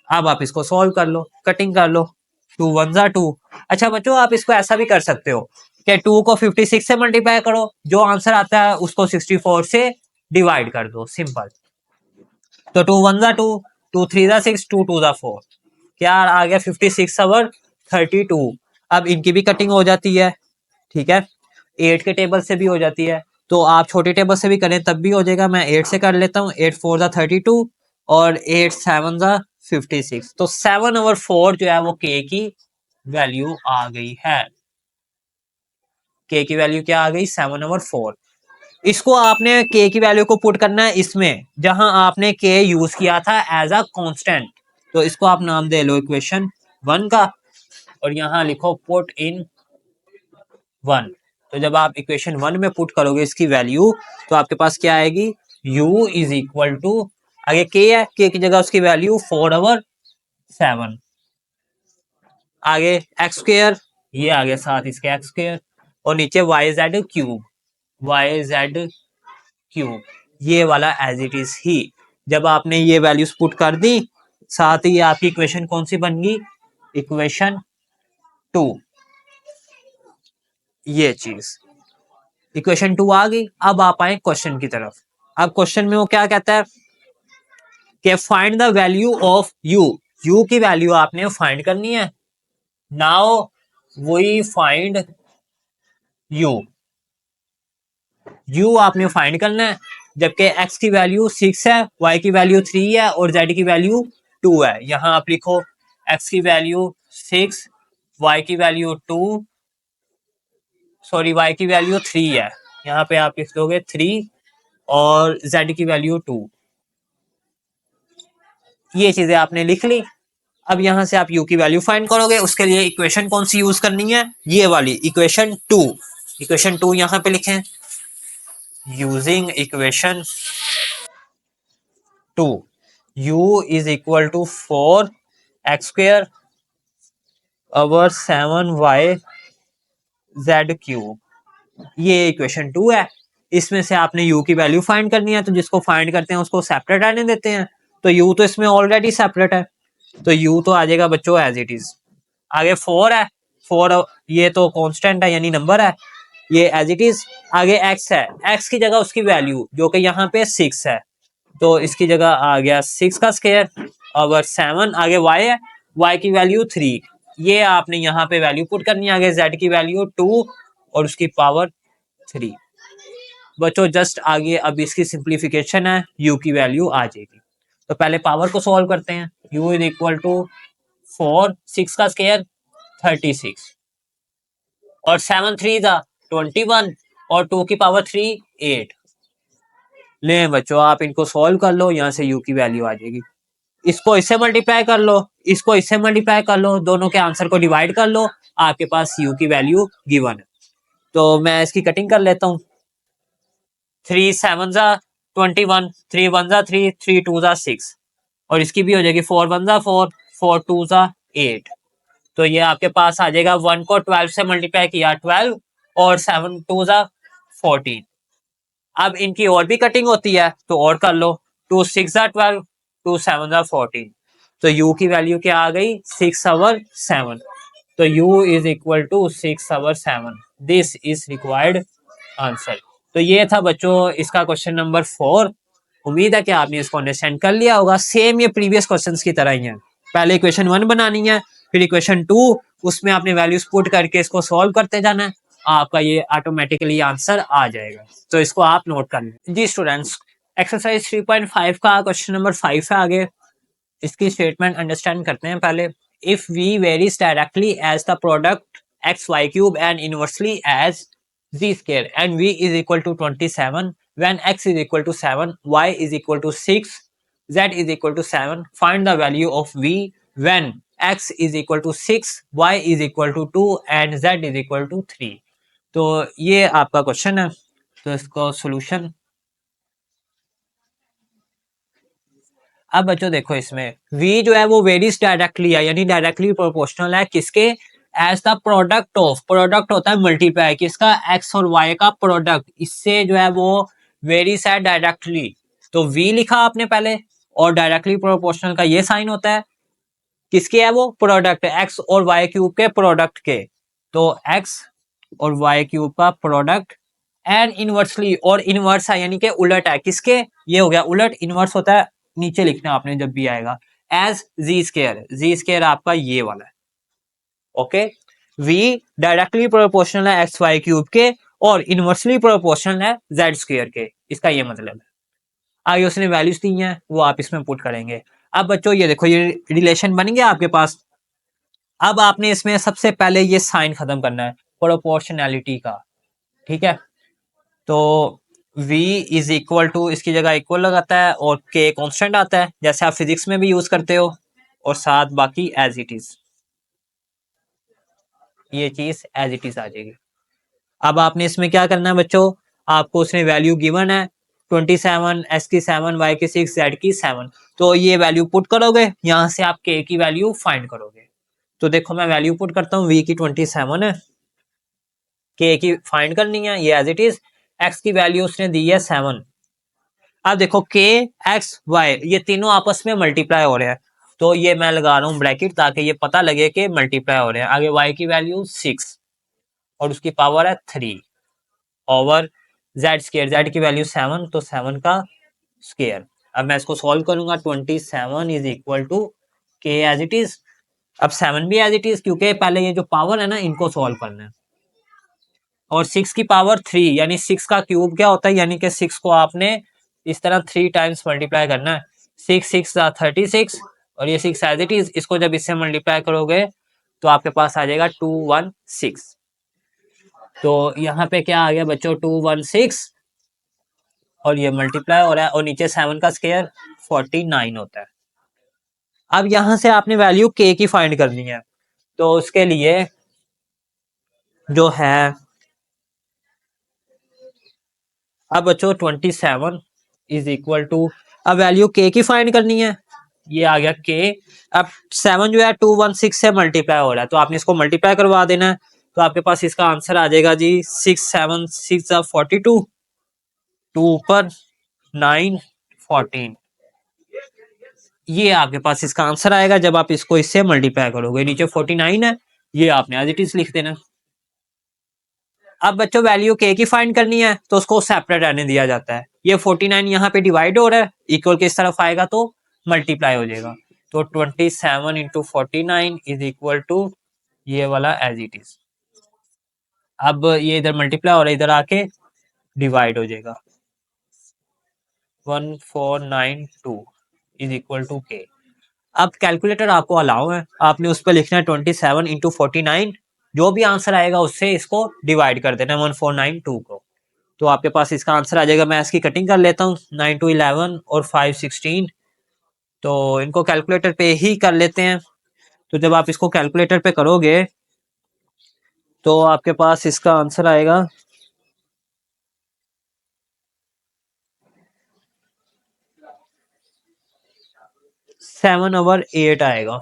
अब आप इसको सॉल्व कर लो, कटिंग कर लो, 2 1 जा 2। अच्छा बच्चों, आप इसको ऐसा भी कर सकते हो कि 2 को 56 से मल्टीप्लाई करो, जो आंसर आता है उसको 64 से डिवाइड कर दो, सिंपल। तो 2 1 जा 2, 2 3 जा 6, 2 2 जा 4, क्या आ गया 56 ओवर 32। अब इनकी भी कटिंग हो जाती है, ठीक है, 8 के टेबल से भी हो जाती है, तो आप छोटे टेबल से भी करें तब भी हो जाएगा। मैं 8 से कर लेता हूँ, 8 4 जा 32 और 8 7 जा 56। तो 7 ओवर 4 जो है वो k की वैल्यू आ गई है। k की वैल्यू क्या आ गई, 7 ओवर 4। इसको आपने k की वैल्यू को पुट करना है इसमें जहां आपने k यूज किया था एज अ कांस्टेंट। तो इसको आप नाम दे लो इक्वेशन 1 का और यहां लिखो पुट इन 1। तो जब आप इक्वेशन 1 में पुट करोगे इसकी वैल्यू, तो आपके पास क्या आएगी, u इज इक्वल टू, आगे k है, k की जगह उसकी वैल्यू 4 ओवर 7, आगे एक्स स्क्वायर, ये आ गया साथ इसके एक्स स्क्वायर, और नीचे y z cube, y z cube, ये वाला एज इट इज ही। जब आपने ये वैल्यूज पुट कर दी, साथ ही आपकी इक्वेशन कौन सी बन गई, इक्वेशन 2, ये चीज इक्वेशन 2 आ गई। अब आप आए क्वेश्चन की तरफ। अब क्वेश्चन में वो क्या कहता है कि find the value of u, u की वैल्यू आपने फाइंड करनी है। नाउ वी फाइंड u आपने फाइंड करना है, जबकि x की वैल्यू 6 है, y की वैल्यू 3 है और z की वैल्यू 2 है। यहां आप लिखो x की वैल्यू 6, y की वैल्यू 2, सॉरी y की वैल्यू 3 है, यहाँ पे आप लिख दोगे 3 और z की वैल्यू 2। ये चीजें आपने लिख ली। अब यहां से आप u की वैल्यू फाइंड करोगे, उसके लिए इक्वेशन कौन सी यूज करनी है, ये वाली इक्वेशन 2। इक्वेशन 2 यहां पे लिखें, using equation 2, u is equal to 4 x square over 7 y z cube, ये इक्वेशन 2 है। इसमें से आपने u की वैल्यू फाइंड करनी है, तो जिसको फाइंड करते हैं उसको सेपरेट रहने देते हैं। तो u तो इसमें ऑलरेडी सेपरेट है, तो u तो आ जाएगा बच्चों एज इट इज। आगे 4 है, 4 ये तो कांस्टेंट है यानी नंबर है, ये एज इट इज। आगे x है, x की जगह उसकी वैल्यू जो कि यहाँ पे 6 है, तो इसकी जगह आ गया 6 का स्क्वायर ओवर 7। आगे y है, y की वैल्यू 3, ये आपने यहाँ पे वैल्यू पुट करनी है। आगे z की वैल्यू 2 और उसकी पावर 3। बच्चों जस्ट आगे अब इसकी सिंप्लीफिकेशन है, u की वैल्यू आ जाएगी। तो पहले पावर को सॉल्व करते हैं। u इज इक्वल टू 4, 6 का स्क्वायर 36 और 7 3 था 21 और 2 की पावर 3 8। ले बच्चों आप इनको सॉल्व कर लो, यहाँ से u की वैल्यू आ जाएगी। इसको इससे मल्टीप्लाई कर लो, इसको इससे मल्टीप्लाई कर लो, दोनों के आंसर को डिवाइड कर लो, आपके पास u की वैल्यू गिवन है। तो मैं इसकी कटिंग कर लेता हूँ। 3 7 जा 21, 3 1 जा 3, 3 2 जा 6 और इसकी भी हो जाएगी 4 1 जा 4, 4 2 जा 8। तो ये आपके पास आ जाएगा, 1 को 12 से मल्टीप्लाई किया 12 और 7 2 जा 14। अब इनकी और भी कटिंग होती है तो और कर लो, 2 6 जा 12, 2 7 जा 14। तो u की वैल्यू क्या आ गई, 6 ओवर 7। तो u is equal to 6 over 7। This is required answer. तो ये था बच्चों इसका क्वेश्चन नंबर 4। उम्मीद है कि आपने इसको अंडरस्टैंड कर लिया होगा। सेम ये प्रीवियस क्वेश्चंस की तरह ही है, पहले इक्वेशन 1 बनानी है, फिर इक्वेशन 2, उसमें आपने वैल्यूज पुट करके इसको सॉल्व करते जाना है, आपका ये ऑटोमेटिकली आंसर आ जाएगा। तो इसको आप नोट कर लें। जी स्टूडेंट्स, एक्सरसाइज 3.5 का क्वेश्चन नंबर 5 है। आगे इसकी स्टेटमेंट अंडरस्टैंड करते हैं पहले। If we varies directly as the product x y cube and inversely as z square and v is equal to 27 when x is equal to 7, y is equal to 6, z is equal to 7, find the value of v when x is equal to 6, y is equal to 2 and z is equal to 3। तो ये आपका क्वेश्चन है। तो इसको सॉल्यूशन, अब बच्चों देखो इसमें v जो है वो वेरीज डायरेक्टली है, यानी डायरेक्टली प्रोपोर्शनल है किसके, as the product of, product होता है मल्टीप्लाई किसका, एक्स और वाई का प्रोडक्ट, इससे जो है वो वेरीज है डायरेक्टली, तो v लिखा आपने पहले, और डायरेक्टली प्रोपोर्शनल का ये साइन होता है, किसके है वो, प्रोडक्ट एक्स और वाई क्यूब के प्रोडक्ट के, तो एक्स और वाई क्यूब का प्रोडक्ट एंड इनवर्सली, और इनवर्स है यानी कि उलट है किसके, ये हो गया उलट, इनवर्स होता है नीचे लिखना आपने जब भी आएगा, एज जी स्केयर, जी स्केयर आपका ये वाला है, ओके। v डायरेक्टली प्रोपोर्शनल है एक्स वाई क्यूब के और इनवर्सली प्रोपोर्शनल है जेड स्क्वायर के, इसका ये मतलब है। आगे उसने वैल्यूज दी हैं वो आप इसमें पुट करेंगे। अब बच्चों ये देखो ये रिलेशन बन गया आपके पास। अब आपने इसमें सबसे पहले ये साइन खत्म करना है प्रोपोर्शनैलिटी का, ठीक है। तो v इज इक्वल टू, इसकी जगह इक्वल लगाता है और k कांस्टेंट आता है जैसे आप फिजिक्स में भी यूज करते हो, और साथ बाकी एज इट इज, ये चीज एज इट इज आ जाएगी। अब आपने इसमें क्या करना है बच्चों, आपको उसने वैल्यू गिवन है 27, s की 7, y की 6, z की 7, तो ये वैल्यू पुट करोगे, यहां से आप k की वैल्यू फाइंड करोगे। तो देखो मैं वैल्यू पुट करता हूँ, v की 27 है, k की फाइंड करनी है, ये एज इट इज, x की वैल्यू उसने दी है 7। अब देखो k, x, y ये तीनों आपस में मल्टीप्लाई हो रहे हैं, तो ये मैं लगा रहा हूँ ब्रैकेट ताकि ये पता लगे कि मल्टीप्लाई हो रहे हैं। आगे y की वैल्यू 6 और उसकी पावर है 3 ओवर जेड स्केयर, जेड की वैल्यू 7, तो 7 का स्केयर। अब मैं इसको सॉल्व करूंगा, 27 is equal to k as it is, अब 7 भी एज इट इज क्योंकि पहले ये जो पावर है ना इनको सॉल्व करना है, और 6 की पावर 3 यानी 6 का क्यूब क्या होता है, यानी कि 6 को आपने इस तरह 3 टाइम्स मल्टीप्लाई करना है, 6 6 36 और ये 6 एज इट इज, इसको जब इससे मल्टीप्लाई करोगे तो आपके पास आ जाएगा 216। तो यहाँ पे क्या आ गया बच्चों 216, और ये मल्टीप्लाई हो रहा है और नीचे 7 का स्क्वायर 49 होता है। अब यहां से आपने वैल्यू k की फाइंड करनी है, तो उसके लिए जो है, अब बच्चों 27 इज इक्वल टू, अब वैल्यू k की फाइंड करनी है, ये आ गया k। अब 7 जो है 216 से मल्टीप्लाई हो रहा है, तो आपने इसको मल्टीप्लाई करवा देना है, तो आपके पास इसका आंसर आ जाएगा जी 6 7 6 42, 2 ऊपर 9 14, ये आपके पास इसका आंसर आएगा जब आप इसको इससे मल्टीप्लाई करोगे। नीचे 49 है, ये आपने एज इट इज लिख देना। अब बच्चों वैल्यू k की फाइंड करनी है तो उसको सेपरेट रहने दिया जाता है, ये 49 यहाँ पे डिवाइड हो रहा है, इक्वल किस तरफ आएगा तो मल्टीप्लाई हो जाएगा, तो 27 इंटू 49 इज इक्वल टू ये वाला एज इट इज। अब ये इधर मल्टीप्लाई हो रहा है, इधर आके डिवाइड हो जाएगा, 1492 इज इक्वल टू k। अब कैलकुलेटर आपको अलाउ है, आपने उस पर लिखना है 27 इंटू 49, जो भी आंसर आएगा उससे इसको डिवाइड कर देना 1492 को, तो आपके पास इसका आंसर आ जाएगा। मैं इसकी कटिंग कर लेता हूँ, 9 2 11 और 5 16, तो इनको कैलकुलेटर पे ही कर लेते हैं। तो जब आप इसको कैलकुलेटर पे करोगे तो आपके पास इसका आंसर आएगा 7/8 आएगा।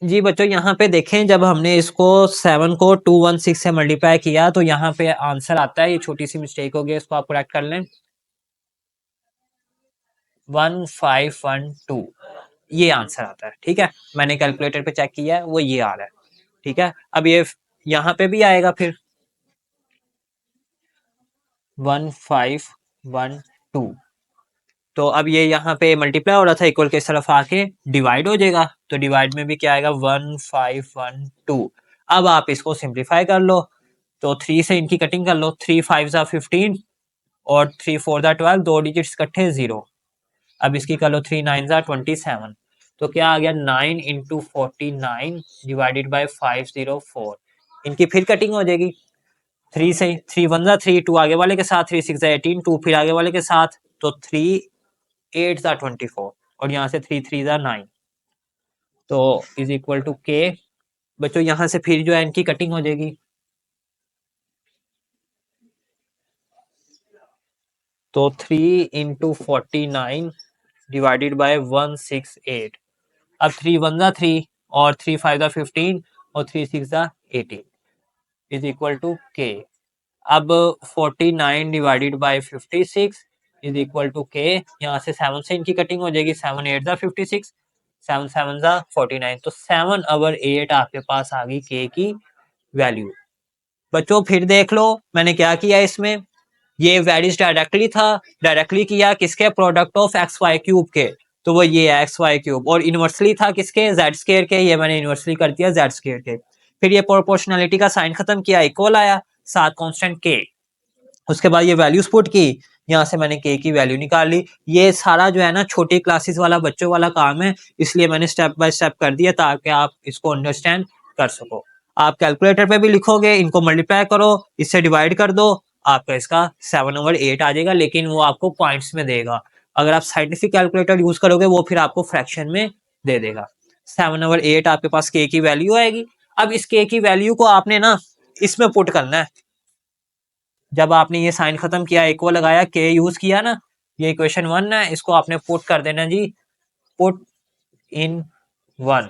जी बच्चों यहाँ पे देखें, जब हमने इसको 7 को 216 से मल्टीप्लाई किया तो यहाँ पे आंसर आता है, ये छोटी सी मिस्टेक हो गई, इसको आप करेक्ट कर लें, 1512 ये आंसर आता है, ठीक है। मैंने कैलकुलेटर पे चेक किया है, वो ये आ रहा है, ठीक है। अब ये यहाँ पे भी आएगा फिर 1512, तो अब ये यहाँ पे मल्टीप्लाई हो रहा था, इक्वल के इस तरफ आके डिवाइड हो जाएगा, तो डिवाइड में भी क्या आएगा 1512। अब आप इसको सिंप्लीफाई कर लो, तो 3 से इनकी कटिंग कर लो, 3 5 15 और 3 4 12, दो डिजिट्स इकट्ठे 0। अब इसकी कर लो 3 9 27, तो क्या आ गया 9 इंटू 49 डिवाइडेड बाई 504। इनकी फिर कटिंग हो जाएगी, 3 से 3 1 3, 2 आगे वाले के साथ, 3 6 18, 2 फिर आगे वाले के साथ, तो 3 8 24 और यहाँ से 3 3 9, तो इज इक्वल टू k। बच्चों यहाँ से फिर जो है इनकी कटिंग हो जाएगी, तो 3 इंटू 49 डिवाइडेड बाय 168। अब 3 1 3 और 3 5 15 और 3 6 18 इज इक्वल टू के। अब 49 divided by 56 is equal to k. यहाँ से 7 से इनकी कटिंग हो जाएगी, 7 8 56, 7 7 49, तो 7/8 आपके पास आ गई के की वैल्यू। बच्चों फिर देख लो मैंने क्या किया इसमें, ये वेरीज डायरेक्टली था, डायरेक्टली किया किसके, product of x y cube के, तो वो ये है एक्स वाई क्यूब, और इनवर्सली था किसके, जेड स्केयर के, ये मैंने इनवर्सली कर दिया जेड स्केयर के। फिर ये प्रोपोर्शनलिटी का साइन खत्म किया, इक्वल आया, साथ कांस्टेंट के, उसके बाद ये वैल्यूज पुट की, यहाँ से मैंने के की वैल्यू निकाल ली। ये सारा जो है ना छोटी क्लासेस वाला बच्चों वाला काम है, इसलिए मैंने स्टेप बाय स्टेप कर दिया ताकि आप इसको अंडरस्टैंड कर सको। आप कैलकुलेटर पे भी लिखोगे, इनको मल्टीप्लाई करो, इससे डिवाइड कर दो, आपका इसका 7/8 आ जाएगा, लेकिन वो आपको पॉइंट्स में देगा। अगर आप साइंटिफिक कैलकुलेटर यूज करोगे वो फिर आपको फ्रैक्शन में दे देगा। 7/8 आपके पास के की वैल्यू आएगी। अब इस के की वैल्यू को आपने ना इसमें पुट करना है। जब आपने ये साइन खत्म किया, इक्वल लगाया, के यूज किया ना, ये इक्वेशन 1 है, इसको आपने पुट कर देना जी, पुट इन 1।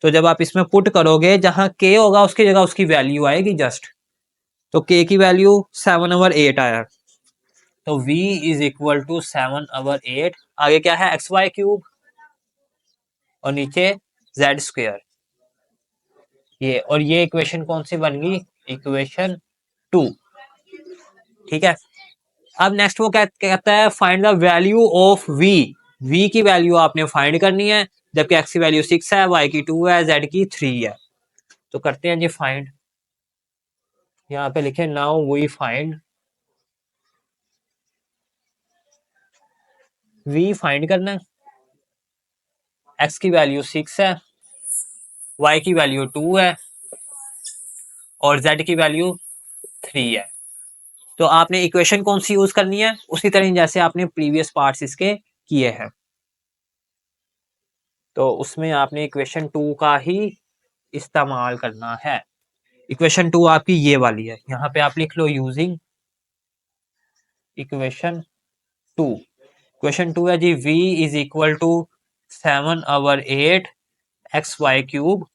तो जब आप इसमें पुट करोगे, जहां के होगा उसकी जगह उसकी वैल्यू आएगी जस्ट, तो के की वैल्यू 7/8 आया, तो v इज इक्वल टू 7/8। आगे क्या है, एक्स वाई क्यूब, और नीचे जेड स्क्वायर, ये, और ये इक्वेशन कौन सी बन गई, इक्वेशन 2। ठीक है, अब नेक्स्ट वो कहता है find the value of v। v की वैल्यू आपने फाइंड करनी है, जबकि x की वैल्यू 6 है, y की 2 है, z की 3 है। तो करते हैं जी फाइंड, यहाँ पे लिखे now we find, v find करना है, x की वैल्यू 6 है, y की वैल्यू 2 है, और z की वैल्यू 3 है। तो आपने इक्वेशन कौन सी यूज करनी है, उसी तरह जैसे आपने प्रीवियस पार्ट्स इसके किए हैं, तो उसमें आपने इक्वेशन 2 का ही इस्तेमाल करना है। इक्वेशन 2 आपकी ये वाली है, यहाँ पे आप लिख लो यूजिंग इक्वेशन 2। इक्वेशन 2 है जी, v is equal to 7/8 x y cube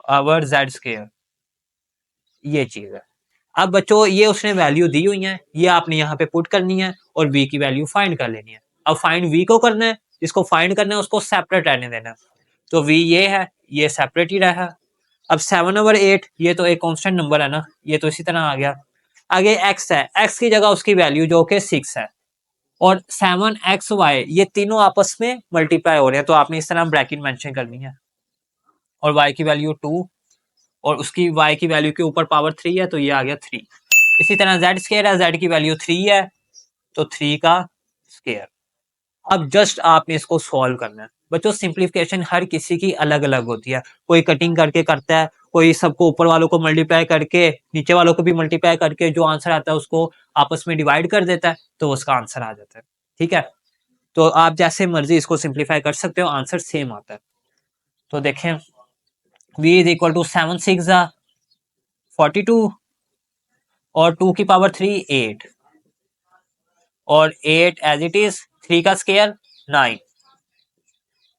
over z square, ये चीज है। अब बच्चों ये उसने वैल्यू दी हुई है, ये आपने यहाँ पे पुट करनी है और v की वैल्यू फाइंड कर लेनी है। अब फाइंड v को करना है, जिसको फाइंड करना है उसको सेपरेट रहने देना है, तो v ये है, ये सेपरेट ही रहा। अब 7/8 ये तो एक कांस्टेंट नंबर है ना, ये तो इसी तरह आ गया। आगे x है, x की जगह उसकी वैल्यू जो कि 6 है, और 7xy, ये तीनों आपस में मल्टीप्लाई हो रहे हैं, तो आपने इस तरह ब्रैकेट मेंशन करनी है, और y की वैल्यू 2, और उसकी y की वैल्यू के ऊपर पावर 3 है, तो ये आ गया 3। इसी तरह z स्क्वायर है, z की वैल्यू 3 है, तो 3 का स्क्वायर। अब जस्ट आपने इसको सॉल्व करना है। बच्चों सिंप्लीफिकेशन हर किसी की अलग अलग होती है, कोई कटिंग करके करता है, कोई सबको ऊपर वालों को मल्टीप्लाई करके नीचे वालों को भी मल्टीप्लाई करके जो आंसर आता है उसको आपस में डिवाइड कर देता है, तो उसका आंसर आ जाता है। ठीक है, तो आप जैसे मर्जी इसको सिंप्लीफाई कर सकते हो, आंसर सेम आता है। तो देखें, v इज इक्वल टू 7 6 42, और 2 की पावर 3 8, और 8 एज इट इज, 3 का स्क्वायर 9,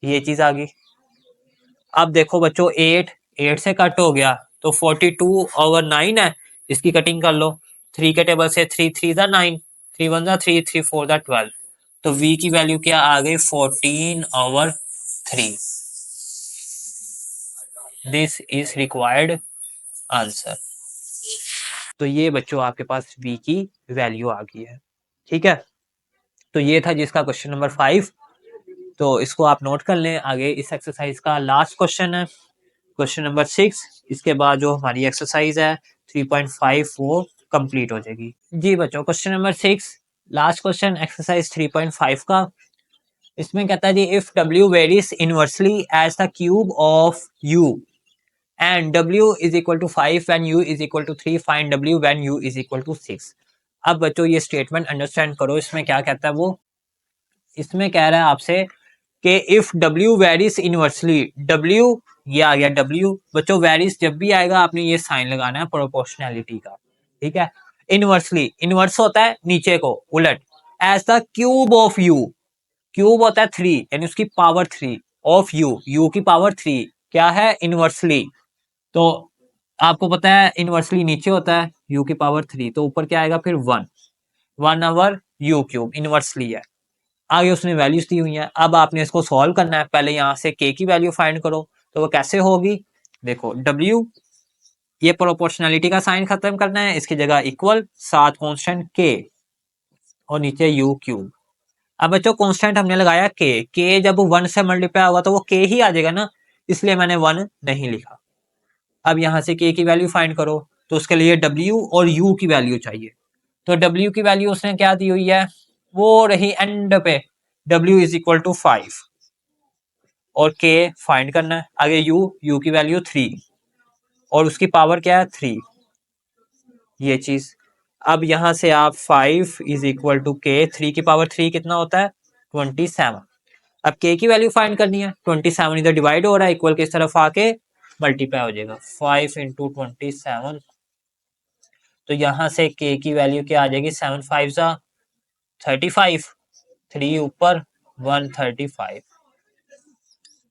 ये चीज आ गई। अब देखो बच्चों 8 से कट हो गया, तो 42/9 है, इसकी कटिंग कर लो, 3 के टेबल से 3 3 9, 3 1 3, 3 4 12, तो v की वैल्यू क्या आ गई, 14/3। This is required answer. तो ये बच्चों आपके पास v की वैल्यू आ गई है। ठीक है, तो ये था जिसका क्वेश्चन नंबर 5, तो इसको आप नोट कर लें। आगे इस एक्सरसाइज का लास्ट क्वेश्चन है क्वेश्चन नंबर 6, इसके बाद जो हमारी एक्सरसाइज है 3.5 वो कंप्लीट हो जाएगी। जी बच्चों, question number 6 last question exercise 3.5 का, इसमें कहता है जी if w varies inversely as the cube of u and w is equal to 5 when u is equal to 3, find w when u is equal to 6। अब बच्चों ये स्टेटमेंट अंडरस्टैंड करो, इसमें क्या कहता है वो, इसमें कह रहा है आपसे कि if w varies inversely, w ये आ गया w, बच्चों वेरीज जब भी आएगा आपने ये साइन लगाना है प्रोपोर्शनैलिटी का। ठीक है, इनवर्सली, इनवर्स होता है नीचे को उलट, as the cube of u, cube होता है 3 यानी उसकी पावर 3, ऑफ यू की पावर 3 क्या है, इनवर्सली। तो आपको पता है इनवर्सली नीचे होता है यू की पावर 3, तो ऊपर क्या आएगा फिर 1 ओवर यू क्यूब, इनवर्सली है। आगे उसने वैल्यूज दी हुई है, अब आपने इसको सॉल्व करना है। पहले यहाँ से के की वैल्यू फाइंड करो, तो वो कैसे होगी, देखो W, ये प्रोपोर्शनलिटी का साइन खत्म करना है, इसकी जगह इक्वल, साथ कांस्टेंट के और नीचे यू क्यूब। अब बच्चों कांस्टेंट हमने लगाया के जब 1 से मल्टीप्लाई होगा तो वो के ही आ जाएगा ना, इसलिए मैंने 1 नहीं लिखा। अब यहाँ से के की वैल्यू फाइंड करो, तो उसके लिए W और U की वैल्यू चाहिए। तो W की वैल्यू उसने क्या दी हुई है, वो रही एंड पे, W इज इक्वल टू 5 और K फाइंड करना है। आगे U की वैल्यू 3 और उसकी पावर क्या है 3, ये चीज। अब यहां से आप 5 इज इक्वल टू के, 3 की पावर 3 कितना होता है 27। अब के की वैल्यू फाइंड करनी है, 27 इधर डिवाइड हो रहा है, इक्वल की इस तरफ आके मल्टीप्लाई हो जाएगा, 5 इंटू 27। तो यहां से के की वैल्यू क्या आ जाएगी, 7 5 जा 35, 3 ऊपर 135।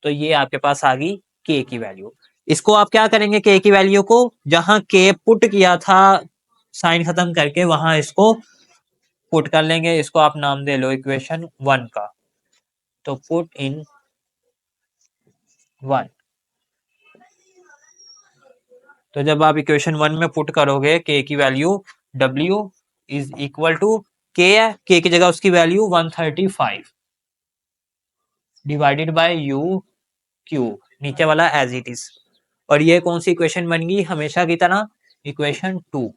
तो ये आपके पास आ गई के की वैल्यू। इसको आप क्या करेंगे, के की वैल्यू को जहां के पुट किया था साइन खत्म करके, वहां इसको पुट कर लेंगे। इसको आप नाम दे लो इक्वेशन 1 का, तो पुट इन 1। तो जब आप इक्वेशन 1 में पुट करोगे के की value W is equal to k है, के की जगह उसकी value 135 divided by u cube, नीचे वाला एज इट इज। और ये कौन सी इक्वेशन बन गई, हमेशा की तरह इक्वेशन 2।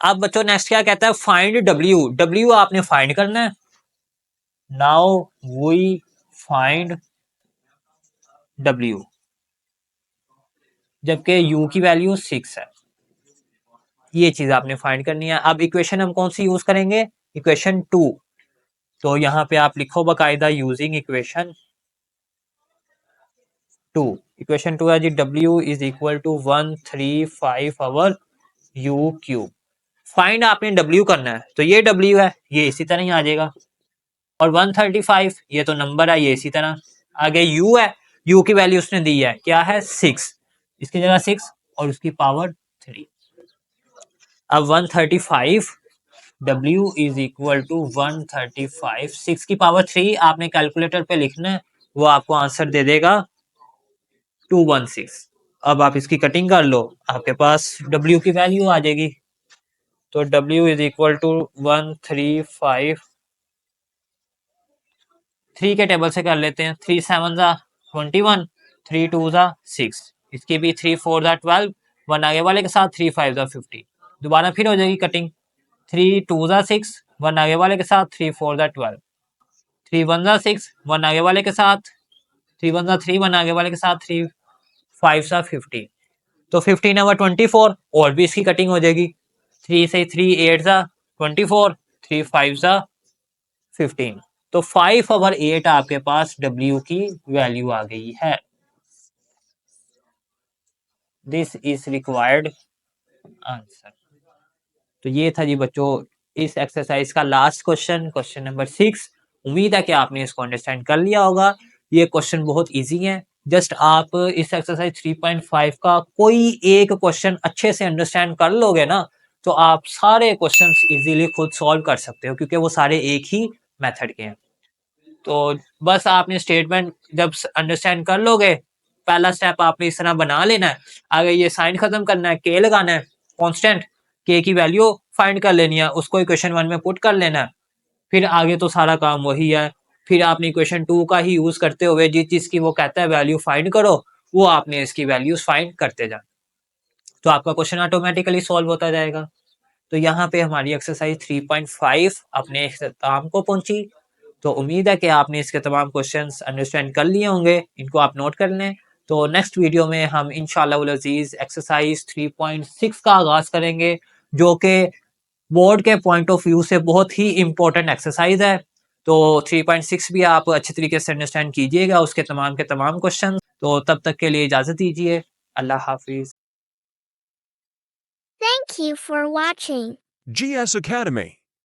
अब बच्चों नेक्स्ट क्या कहता है, फाइंड W आपने फाइंड करना है। नाउ वी फाइंड W, जबकि U की वैल्यू 6 है, ये चीज आपने फाइंड करनी है। अब इक्वेशन हम कौन सी यूज करेंगे, इक्वेशन 2। तो यहाँ पे आप लिखो बकायदा यूजिंग इक्वेशन 2। इक्वेशन 2 है जी W is equal to 135 over U cube. Find आपने W करना है, तो ये W है, ये इसी तरह ही आ जाएगा, और 135 ये तो नंबर है, ये इसी तरह। आगे U है, U की वैल्यू उसने दी है, क्या है 6, इसकी जगह 6 और उसकी पावर 3। अब 135 W इज इक्वल टू 135, 6 की पावर 3 आपने कैलकुलेटर पे लिखना है, वो आपको आंसर दे देगा 216। अब आप इसकी कटिंग कर लो, आपके पास W की वैल्यू आ जाएगी। तो W इज इक्वल टू 135, 3 के टेबल से कर लेते हैं, 3 7 जा 21, 3 2 जा 6, इसकी भी 3 4 जा 12, 1 आगे वाले के साथ 3 5 जा 50। दोबारा फिर हो जाएगी कटिंग, 3 2 जा 6, 1 आगे वाले के साथ 3 4 जा 12, 3 1 जा 6, 1 आगे वाले के साथ 3 1 जा 3, 1 आगे वाले के साथ 3 5 जा 50। तो 15 ओवर 24 और भी इसकी कटिंग हो जाएगी, 3 से 3 8 जा 24, 3 5 जा 15। तो 5 ओवर 8 आपके पास W की वैल्यू आ गई है। This is required answer. तो ये था जी बच्चों इस एक्सरसाइज का लास्ट क्वेश्चन, क्वेश्चन नंबर 6। उम्मीद है कि आपने इसको अंडरस्टैंड कर लिया होगा। ये क्वेश्चन बहुत इजी है, जस्ट आप इस एक्सरसाइज 3.5 का कोई एक क्वेश्चन अच्छे से अंडरस्टैंड कर लोगे ना, तो आप सारे क्वेश्चंस इजीली खुद सॉल्व कर सकते हो, क्योंकि वो सारे एक ही मेथड के हैं। तो बस आपने स्टेटमेंट जब अंडरस्टैंड कर लोगे, पहला स्टेप आपने इस तरह बना लेना है। आगे ये साइन खत्म करना है, के लगाना है कांस्टेंट, के की वैल्यू फाइंड कर लेनी है, उसको इक्वेशन 1 में पुट कर लेना है। फिर आगे तो सारा काम वही है। फिर आपने इक्वेशन 2 का ही यूज करते हुए जिस चीज की वो कहता है वैल्यू फाइंड करो, वो आपने इसकी वैल्यूज फाइंड करते जाना, तो आपका क्वेश्चन ऑटोमेटिकली सॉल्व होता जाएगा। तो यहाँ पे हमारी एक्सरसाइज 3.5 अपने इख्तिताम को पहुंची। तो उम्मीद है कि आपने इसके तमाम क्वेश्चंस अंडरस्टैंड कर लिए होंगे, इनको आप नोट कर लें। तो नेक्स्ट वीडियो में हम इंशाअल्लाह उल अजीज एक्सरसाइज 3.6 का आगाज करेंगे, जो कि बोर्ड के पॉइंट ऑफ व्यू से बहुत ही इंपॉर्टेंट एक्सरसाइज है। तो 3.6 भी आप अच्छे तरीके से अंडरस्टैंड कीजिएगा, उसके तमाम के तमाम क्वेश्चन। तो तब तक के लिए इजाजत दीजिए, अल्लाह हाफिज।
Thank you for watching.
GS Academy.